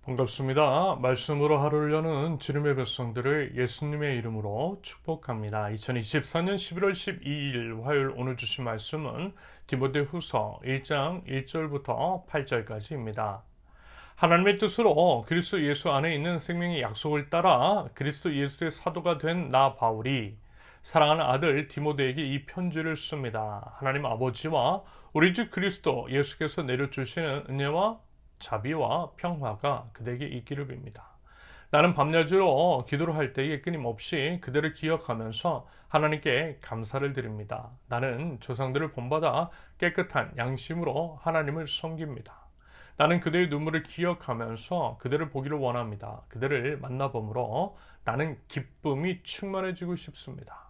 반갑습니다. 말씀으로 하루를 여는 주님의 백성들을 예수님의 이름으로 축복합니다. 2024년 11월 12일 화요일 오늘 주신 말씀은 디모데후서 1장 1절부터 8절까지입니다. 하나님의 뜻으로 그리스도 예수 안에 있는 생명의 약속을 따라 그리스도 예수의 사도가 된 나 바울이 사랑하는 아들 디모데에게 이 편지를 씁니다. 하나님 아버지와 우리 주 그리스도 예수께서 내려주시는 은혜와 자비와 평화가 그대에게 있기를 빕니다. 나는 밤낮으로 기도를 할 때에 끊임없이 그대를 기억하면서 하나님께 감사를 드립니다. 나는 조상들을 본받아 깨끗한 양심으로 하나님을 섬깁니다. 나는 그대의 눈물을 기억하면서 그대를 보기를 원합니다. 그대를 만나봄으로 나는 기쁨이 충만해지고 싶습니다.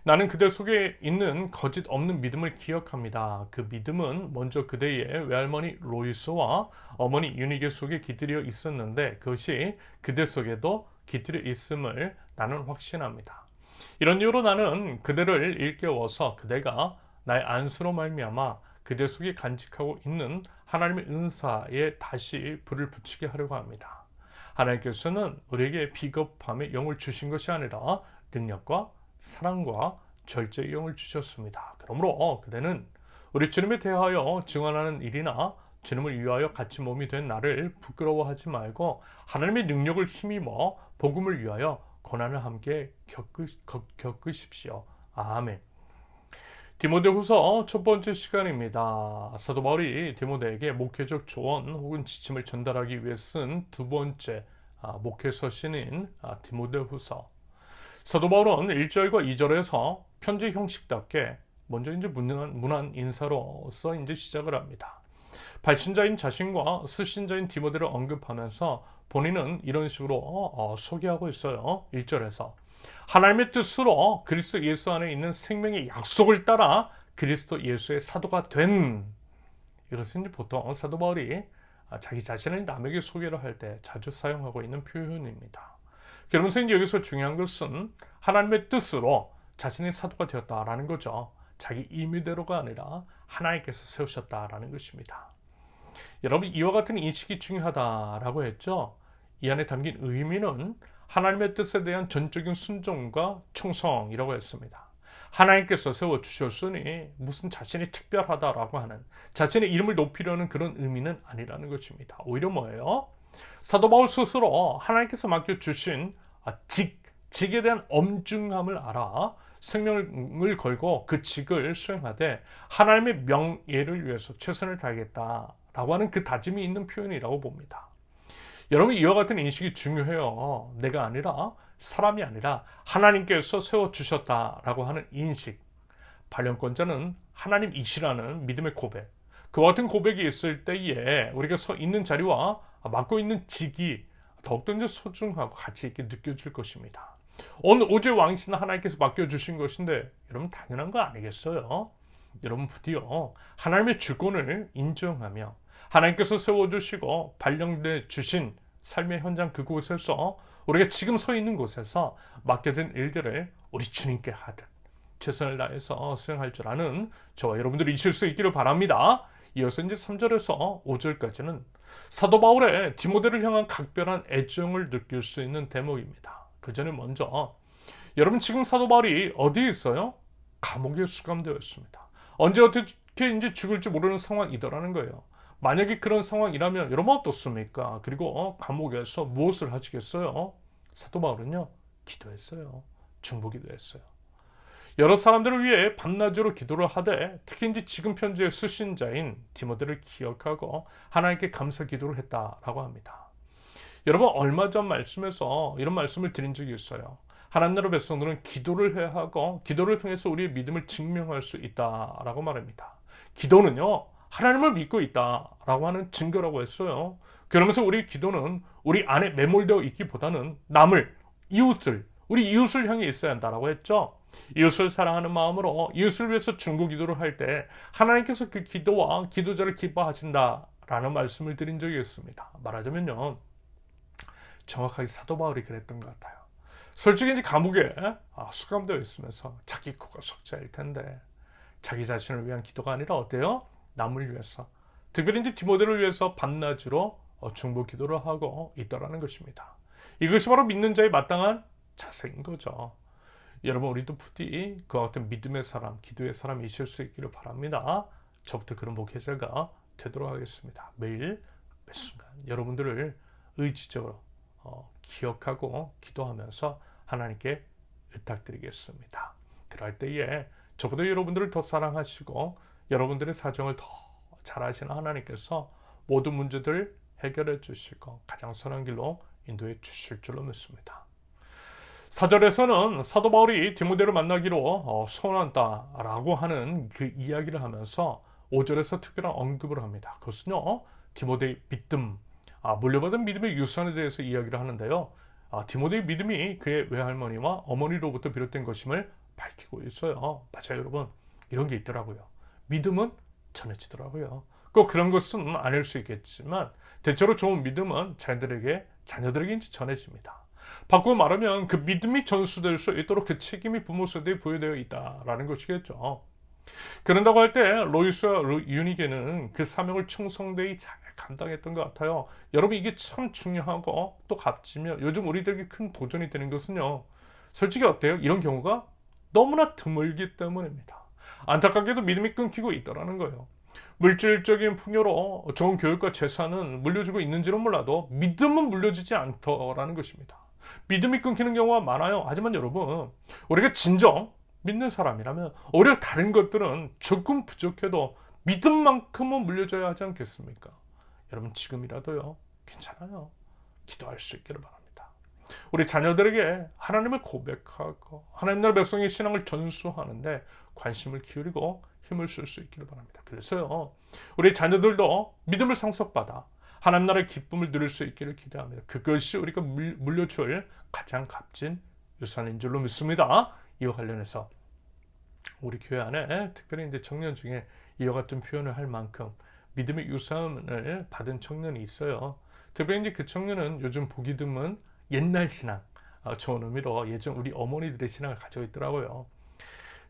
나는 그대 속에 있는 거짓 없는 믿음을 기억합니다. 그 믿음은 먼저 그대의 외할머니 로이스와 어머니 유니게 속에 깃들여 있었는데 그것이 그대 속에도 깃들여 있음을 나는 확신합니다. 이런 이유로 나는 그대를 일깨워서 그대가 나의 안수로 말미암아 그대 속에 간직하고 있는 하나님의 은사에 다시 불을 붙이게 하려고 합니다. 하나님께서는 우리에게 비겁함의 영을 주신 것이 아니라 능력과 사랑과 절제의 영을 주셨습니다. 그러므로 그대는 우리 주님에 대하여 증언하는 일이나 주님을 위하여 같이 몸이 된 나를 부끄러워하지 말고 하나님의 능력을 힘입어 복음을 위하여 고난을 함께 겪으십시오. 아멘. 디모데후서 첫 번째 시간입니다. 사도 바울이 디모데에게 목회적 조언 혹은 지침을 전달하기 위해 쓴 두 번째 목회 서신인 디모데후서. 사도 바울은 1절과 2절에서 편지 형식답게 먼저 문안 인사로서 시작을 합니다. 발신자인 자신과 수신자인 디모데를 언급하면서 본인은 이런 식으로 소개하고 있어요. 1절에서 하나님의 뜻으로 그리스도 예수 안에 있는 생명의 약속을 따라 그리스도 예수의 사도가 된, 이것은 보통 사도 바울이 자기 자신을 남에게 소개를 할 때 자주 사용하고 있는 표현입니다. 그러면서 여기서 중요한 것은 하나님의 뜻으로 자신이 사도가 되었다라는 거죠. 자기 임의대로가 아니라 하나님께서 세우셨다라는 것입니다. 여러분, 이와 같은 인식이 중요하다라고 했죠. 이 안에 담긴 의미는 하나님의 뜻에 대한 전적인 순종과 충성이라고 했습니다. 하나님께서 세워주셨으니 무슨 자신이 특별하다라고 하는, 자신의 이름을 높이려는 그런 의미는 아니라는 것입니다. 오히려 뭐예요? 사도 바울 스스로 하나님께서 맡겨주신 직에 대한 엄중함을 알아 생명을 걸고 그 직을 수행하되 하나님의 명예를 위해서 최선을 다하겠다라고 하는 그 다짐이 있는 표현이라고 봅니다. 여러분, 이와 같은 인식이 중요해요. 내가 아니라, 사람이 아니라 하나님께서 세워주셨다라고 하는 인식. 발령권자는 하나님이시라는 믿음의 고백. 그와 같은 고백이 있을 때에 우리가 서 있는 자리와 맡고 있는 직이 더욱더 소중하고 가치 있게 느껴질 것입니다. 오늘 오제 왕신 하나님께서 맡겨주신 것인데 여러분, 당연한 거 아니겠어요? 여러분, 부디요 하나님의 주권을 인정하며 하나님께서 세워주시고 발령돼 주신 삶의 현장 그곳에서 우리가 지금 서 있는 곳에서 맡겨진 일들을 우리 주님께 하듯 최선을 다해서 수행할 줄 아는 저와 여러분들이 있을 수 있기를 바랍니다. 이어서 3절에서 5절까지는 사도 바울의 디모데를 향한 각별한 애정을 느낄 수 있는 대목입니다. 그 전에 먼저 여러분, 지금 사도 바울이 어디에 있어요? 감옥에 수감되어 있습니다. 언제 어떻게 죽을지 모르는 상황이더라는 거예요. 만약에 그런 상황이라면 여러분 어떻습니까? 그리고 감옥에서 무엇을 하시겠어요? 사도 바울은요, 기도했어요. 중보기도 했어요. 여러 사람들을 위해 밤낮으로 기도를 하되 특히 지금 편지의 수신자인 디모데를 기억하고 하나님께 감사 기도를 했다라고 합니다. 여러분, 얼마 전 말씀에서 이런 말씀을 드린 적이 있어요. 하나님 나라 백성들은 기도를 해야 하고 기도를 통해서 우리의 믿음을 증명할 수 있다라고 말합니다. 기도는요, 하나님을 믿고 있다라고 하는 증거라고 했어요. 그러면서 우리 기도는 우리 안에 매몰되어 있기보다는 우리 이웃을 향해 있어야 한다라고 했죠. 이웃을 사랑하는 마음으로 이웃을 위해서 중보 기도를 할 때 하나님께서 그 기도와 기도자를 기뻐하신다라는 말씀을 드린 적이 있습니다. 말하자면요, 정확하게 사도 바울이 그랬던 것 같아요. 솔직히 감옥에 수감되어 있으면서 자기 코가 석자일 텐데 자기 자신을 위한 기도가 아니라 어때요? 남을 위해서. 특별히 이제 디모데를 위해서 밤낮으로 중보 기도를 하고 있더라는 것입니다. 이것이 바로 믿는 자의 마땅한 자세인 거죠. 여러분 우리도 부디 그와 같은 믿음의 사람, 기도의 사람이실 수 있기를 바랍니다. 저부터 그런 목회자가 되도록 하겠습니다. 매일 매 순간 여러분들을 의지적으로 기억하고 기도하면서 하나님께 부탁드리겠습니다. 그럴 때에 저보다 여러분들을 더 사랑하시고 여러분들의 사정을 더 잘 아시는 하나님께서 모든 문제들을 해결해 주시고 가장 선한 길로 인도해 주실 줄로 믿습니다. 4절에서는 사도 바울이 디모데를 만나기로 소원한다라고 하는 그 이야기를 하면서 5절에서 특별한 언급을 합니다. 그것은요, 디모데의 믿음, 물려받은 믿음의 유산에 대해서 이야기를 하는데요. 디모데의 믿음이 그의 외할머니와 어머니로부터 비롯된 것임을 밝히고 있어요. 맞아요, 여러분. 이런 게 있더라고요. 믿음은 전해지더라고요. 꼭 그런 것은 아닐 수 있겠지만 대체로 좋은 믿음은 자녀들에게 이제 전해집니다. 바꾸어 말하면 그 믿음이 전수될 수 있도록 그 책임이 부모 세대에 부여되어 있다라는 것이겠죠. 그런다고 할 때 로이스와 유니게는 그 사명을 충성되이 잘 감당했던 것 같아요. 여러분 이게 참 중요하고 또 값지며 요즘 우리들에게 큰 도전이 되는 것은요. 솔직히 어때요? 이런 경우가 너무나 드물기 때문입니다. 안타깝게도 믿음이 끊기고 있더라는 거예요. 물질적인 풍요로 좋은 교육과 재산은 물려주고 있는지는 몰라도 믿음은 물려주지 않더라는 것입니다. 믿음이 끊기는 경우가 많아요. 하지만 여러분, 우리가 진정 믿는 사람이라면 오히려 다른 것들은 조금 부족해도 믿음만큼은 물려줘야 하지 않겠습니까? 여러분 지금이라도요. 괜찮아요. 기도할 수 있기를 바랍니다. 우리 자녀들에게 하나님을 고백하고 하나님 나라 백성의 신앙을 전수하는데 관심을 기울이고 힘을 쓸 수 있기를 바랍니다. 그래서요. 우리 자녀들도 믿음을 상속받아 하나님 나라의 기쁨을 누릴 수 있기를 기대합니다. 그것이 우리가 물려줄 가장 값진 유산인 줄로 믿습니다. 이와 관련해서 우리 교회 안에 특별히 이제 청년 중에 이와 같은 표현을 할 만큼 믿음의 유산을 받은 청년이 있어요. 특별히 이제 그 청년은 요즘 보기 드문 옛날 신앙, 좋은 의미로 예전 우리 어머니들의 신앙을 가지고 있더라고요.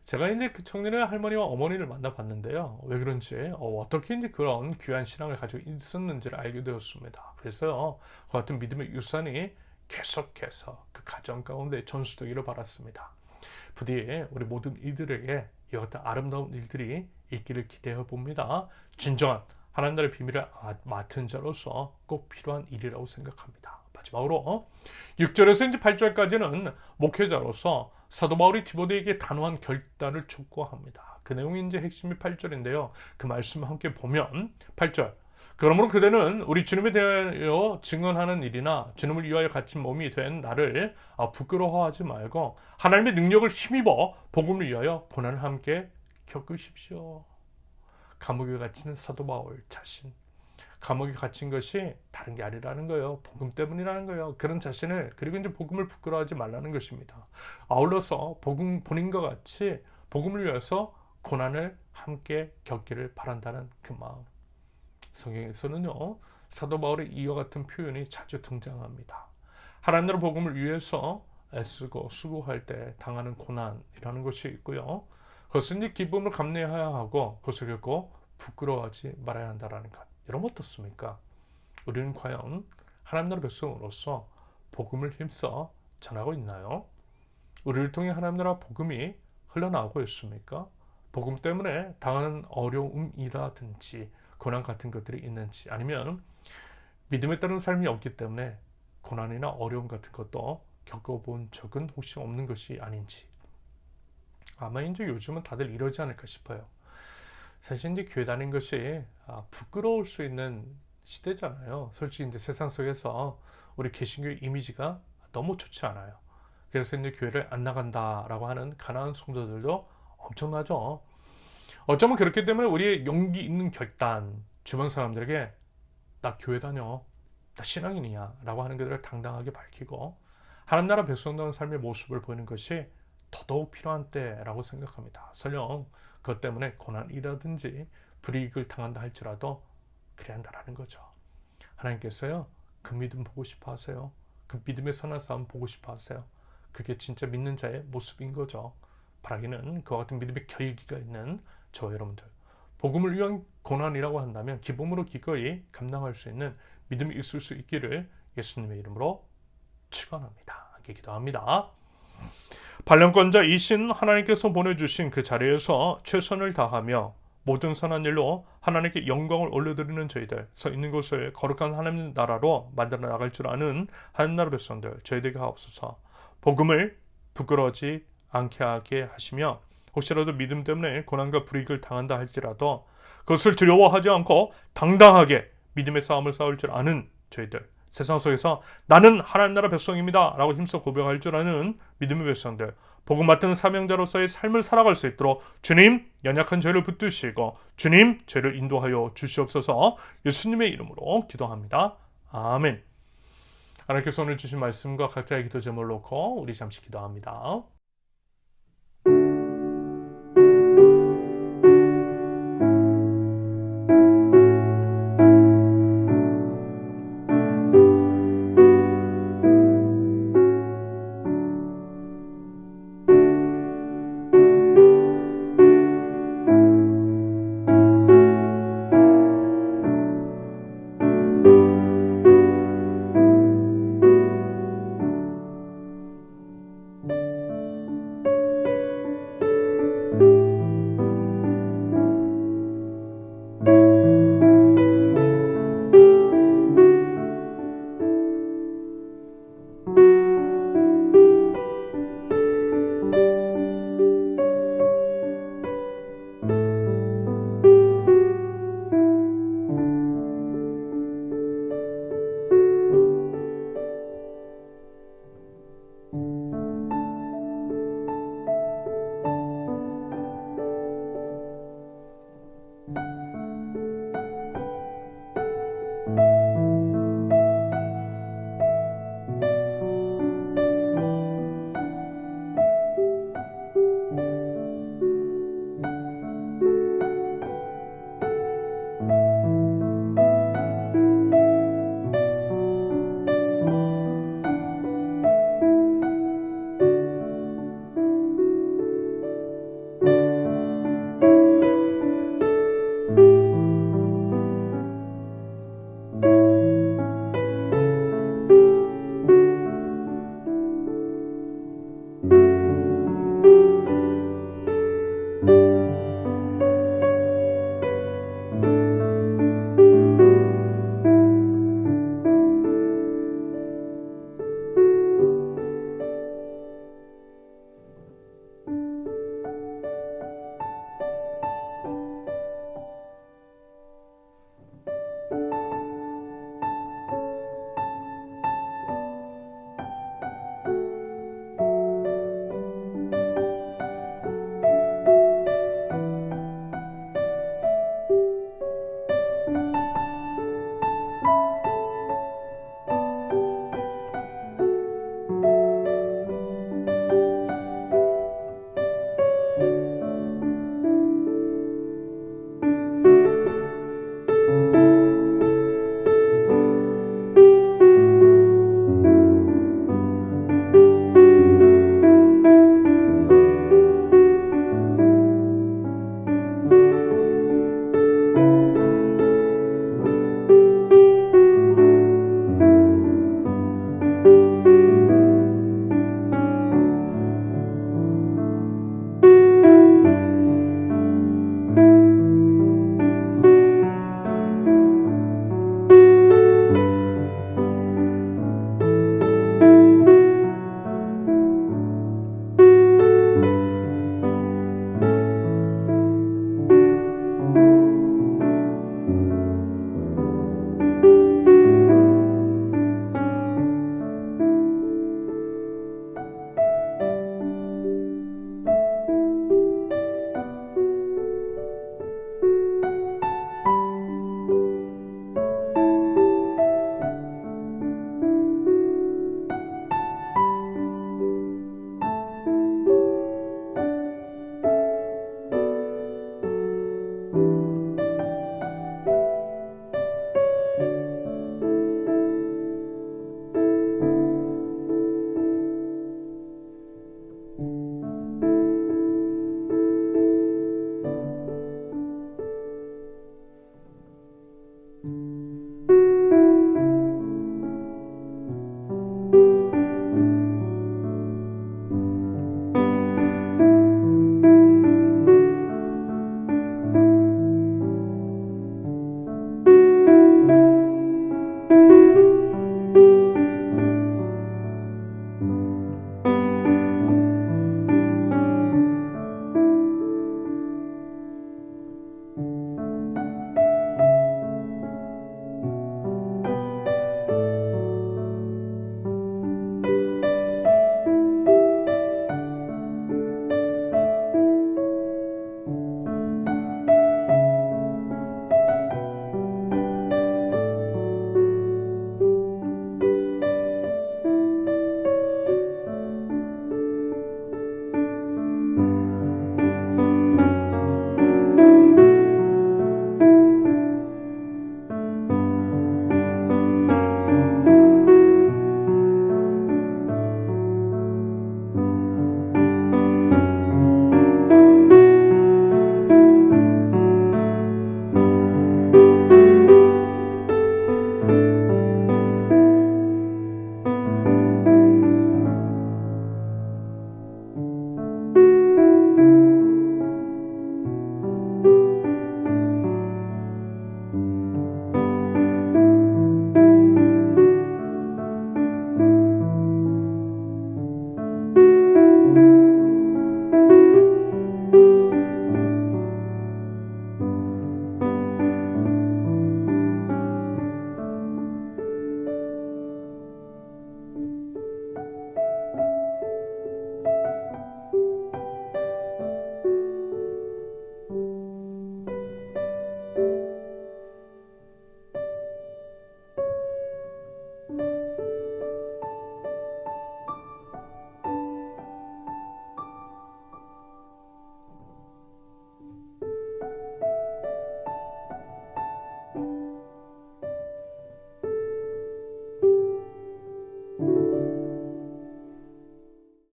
제가 이제 그 청년의 할머니와 어머니를 만나봤는데요. 왜 그런지 어떻게 이제 그런 귀한 신앙을 가지고 있었는지를 알게 되었습니다. 그래서요, 그 같은 믿음의 유산이 계속해서 그 가정 가운데 전수되기를 바랐습니다. 부디 우리 모든 이들에게 이와 같은 아름다운 일들이 있기를 기대해 봅니다. 진정한 하나님 나라의 비밀을 맡은 자로서 꼭 필요한 일이라고 생각합니다. 마지막으로 6절에서 이제 8절까지는 목회자로서 사도 바울이 디모데에게 단호한 결단을 촉구합니다. 그 내용이 이제 핵심이 8절인데요. 그 말씀을 함께 보면 8절. 그러므로 그대는 우리 주님에 대하여 증언하는 일이나 주님을 위하여 갇힌 몸이 된 나를 부끄러워하지 말고 하나님의 능력을 힘입어 복음을 위하여 고난을 함께 겪으십시오. 감옥에 갇힌 사도 바울 자신. 감옥에 갇힌 것이 다른 게 아니라는 거예요. 복음 때문이라는 거예요. 그런 자신을 그리고 이제 복음을 부끄러워하지 말라는 것입니다. 아울러서 본인과 같이 복음을 위해서 고난을 함께 겪기를 바란다는 그 마음. 성경에서는요. 사도 바울의 이와 같은 표현이 자주 등장합니다. 하나님 나라 복음을 위해서 애쓰고 수고할 때 당하는 고난이라는 것이 있고요. 그것은 이제 기쁨을 감내해야 하고 그것을 겪고 부끄러워하지 말아야 한다는 것. 여러분 어떻습니까? 우리는 과연 하나님 나라 백성으로서 복음을 힘써 전하고 있나요? 우리를 통해 하나님 나라 복음이 흘러나오고 있습니까? 복음 때문에 당하는 어려움이라든지 고난 같은 것들이 있는지 아니면 믿음에 따른 삶이 없기 때문에 고난이나 어려움 같은 것도 겪어본 적은 혹시 없는 것이 아닌지 아마 이제 요즘은 다들 이러지 않을까 싶어요. 사실 이제 교회 다니는 것이 부끄러울 수 있는 시대잖아요. 솔직히 이제 세상 속에서 우리 개신교의 이미지가 너무 좋지 않아요. 그래서 이제 교회를 안 나간다라고 하는 가난한 성도들도 엄청나죠. 어쩌면 그렇기 때문에 우리의 용기 있는 결단, 주변 사람들에게 나 교회 다녀, 나 신앙인이야 라고 하는 것들을 당당하게 밝히고 하나님 나라 백성다운 삶의 모습을 보이는 것이 더더욱 필요한 때라고 생각합니다. 설령 그것 때문에 고난이라든지 불이익을 당한다 할지라도 그래야 한다라는 거죠. 하나님께서요. 그 믿음 보고 싶어 하세요. 그 믿음의 선한 싸움 보고 싶어 하세요. 그게 진짜 믿는 자의 모습인 거죠. 바라기는 그와 같은 믿음의 결기가 있는 저 여러분들 복음을 위한 고난이라고 한다면 기쁨으로 기꺼이 감당할 수 있는 믿음이 있을 수 있기를 예수님의 이름으로 축원합니다. 함께 기도합니다. 발령권자이신 하나님께서 보내주신 그 자리에서 최선을 다하며 모든 선한 일로 하나님께 영광을 올려드리는 저희들 서 있는 곳을 거룩한 하나님 나라로 만들어 나갈 줄 아는 하나님 나라 백성들 저희들에게 하옵소서. 복음을 부끄러워지 않게 하게 하시며 혹시라도 믿음 때문에 고난과 불이익을 당한다 할지라도 그것을 두려워하지 않고 당당하게 믿음의 싸움을 싸울 줄 아는 저희들 세상 속에서 나는 하나님 나라 백성입니다 라고 힘써 고백할 줄 아는 믿음의 백성들 복음 맡은 사명자로서의 삶을 살아갈 수 있도록 주님 연약한 저희를 붙드시고 주님 저희를 인도하여 주시옵소서. 예수님의 이름으로 기도합니다. 아멘. 하나님께서 오늘 주신 말씀과 각자의 기도 제목을 놓고 우리 잠시 기도합니다.